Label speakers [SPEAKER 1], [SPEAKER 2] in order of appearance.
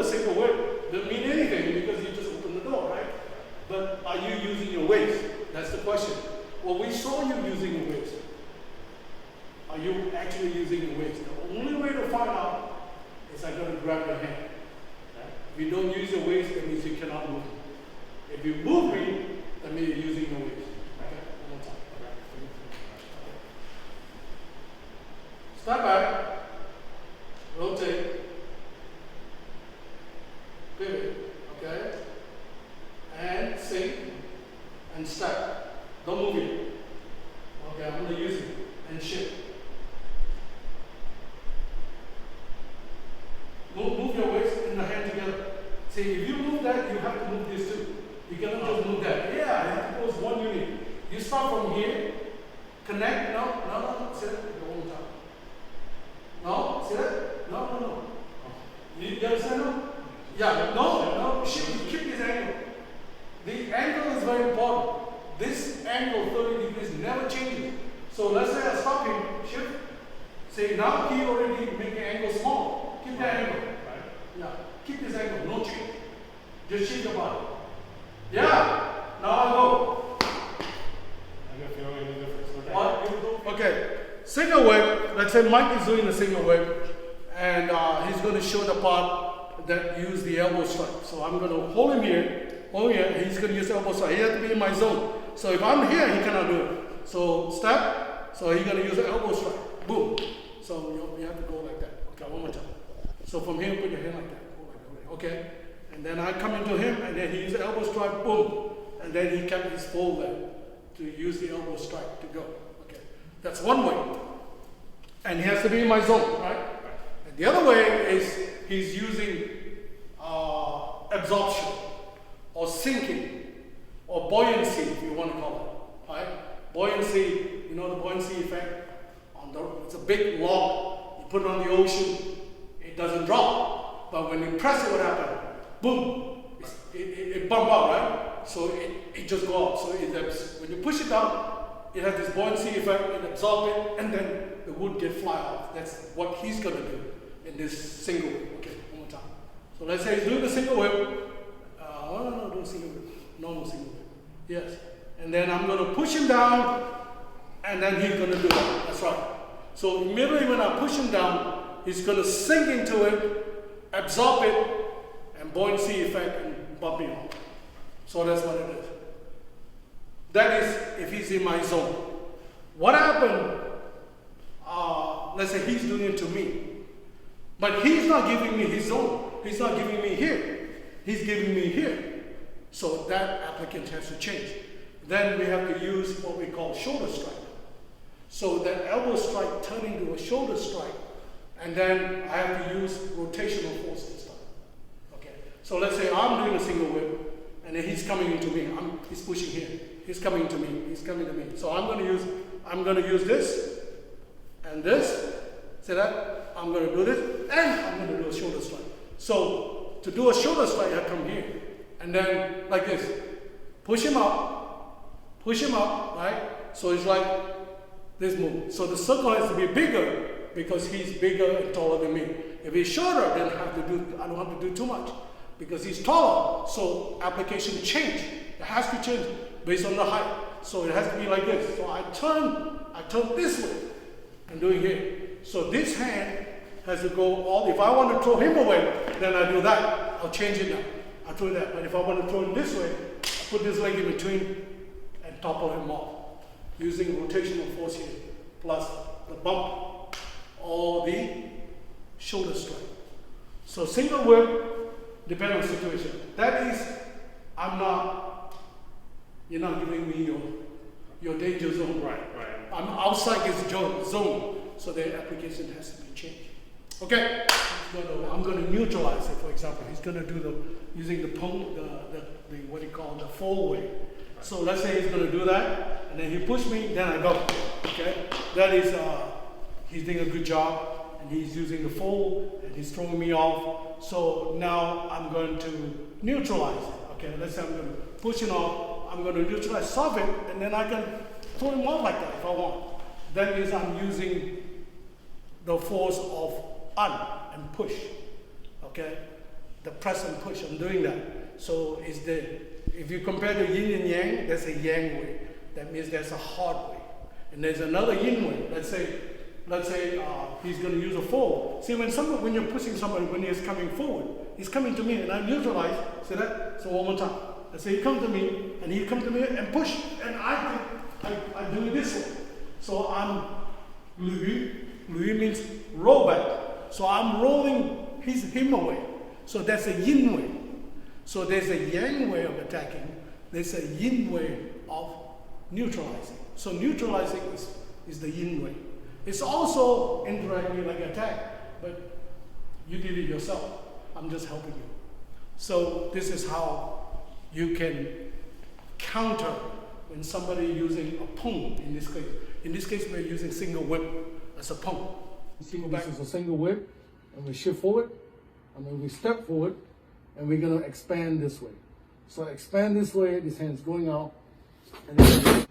[SPEAKER 1] the single whip, doesn't mean anything because you just open the door, right? But are you using your waist? That's the question. Well, we saw you using your waist. Are you actually using your waist? The only way to find out is I gotta grab your hand. If you don't use your waist, that means you cannot move. If you move me, that means you're using your waist. Okay, one more time. Step back, rotate, pivot, okay? And sink, and step. Don't move it. Okay, I'm gonna use it, and shift. Move your waist and the hand together. See, if you move that, you have to move this too. You cannot just move that. Yeah, you have to go as one unit. You start from here, connect. No. See that? Go one more time. No, see that? No. You understand now? Yeah, no. Keep this angle. The angle is very important. This angle, 30 degrees, never changes. So let's say I stop him, shift. See, now he already make the angle small. Keep that angle. Right. Yeah. Keep this angle, no change. Just shift your body. Yeah. Now I go.
[SPEAKER 2] I don't feel any difference.
[SPEAKER 1] Okay. Single whip. Let's say Mike is doing the single whip, and he's going to show the part that use the elbow strike. So I'm going to hold him here. He's going to use the elbow strike. He has to be in my zone. So if I'm here, he cannot do it. So step. So he's going to use the elbow strike. Boom. So you have to go like that. Okay, one more time. So from here, put your hand like that. Okay? And then I come into him, and then he uses the elbow strike, boom. And then he kept his full leg to use the elbow strike to go. Okay? That's one way. And he has to be in my zone, right? And the other way is he's using absorption, or sinking, or buoyancy, if you want to call it. Right? Buoyancy, you know the buoyancy effect? It's a big log. You put it on the ocean, it doesn't drop. But when you press it, what happens? Boom! It bump out, right? So it just goes out. So when you push it down, it has this buoyancy effect, it absorbs it, and then the wood gets fly off. That's what he's going to do in this single whip. Okay, one more time. So let's say he's doing the single whip. No, do a single whip. Normal single whip. Yes. And then I'm going to push him down, and then he's going to do that. That's right. So immediately when I push him down, he's going to sink into it, absorb it, and buoyancy effect and bump it off. So that's what it is. That is if he's in my zone. What happened, let's say he's doing it to me, but he's not giving me his zone. He's not giving me here. He's giving me here. So that applicant has to change. Then we have to use what we call shoulder strike. So that elbow strike turning into a shoulder strike, and then I have to use rotational force this time. Okay. So let's say I'm doing a single whip, and then he's coming into me. He's pushing here. He's coming to me. He's coming to me. So I'm going to use this and this. See that? I'm going to do this, and I'm going to do a shoulder strike. So to do a shoulder strike, I come here, and then like this, push him up, right? So it's like this move. So the circle has to be bigger because he's bigger and taller than me. If he's shorter, then I don't have to do too much because he's taller. So application change. It has to change based on the height. So it has to be like this. So I turn this way. I'm doing here. So this hand has to go if I want to throw him away, then I do that. I'll change it now. I'll throw that. But if I want to throw him this way, I put this leg in between and topple him off. Using rotational force here, plus the bump or the shoulder strike. So single whip, depends on the situation. That is, you're not giving me your danger zone.
[SPEAKER 2] Right.
[SPEAKER 1] I'm outside his zone, so the application has to be changed. Okay, I'm going to neutralize it, for example. He's going to do using the what do you call the fold way. So let's say he's going to do that, and then he push me, then I go. Okay, that is, he's doing a good job, and he's using the fold, and he's throwing me off. So now I'm going to neutralize it. Okay, let's say I'm going to push it off. I'm going to neutralize, solve it, and then I can throw him off like that if I want. That means I'm using the force of and push. Okay, the press and push. I'm doing that. So if you compare the yin and yang, there's a yang way. That means there's a hard way. And there's another yin way. Let's say he's going to use a forward. See, when you're pushing somebody, when he's coming forward, he's coming to me and I neutralize. See that? So one more time. Let's say he comes to me and he comes to me and push, and I do it this way. So I'm Lu. Lu means roll back. So I'm rolling him away. So that's a yin way. So there's a yang way of attacking. There's a yin way of neutralizing. So neutralizing is the yin way. It's also indirectly like attack, but you did it yourself. I'm just helping you. So this is how you can counter when somebody using a pong in this case. In this case, we're using single whip as a pong. This is a single whip, and we shift forward, and then we step forward, and we're going to expand this way. So expand this way, this hand's going out, and then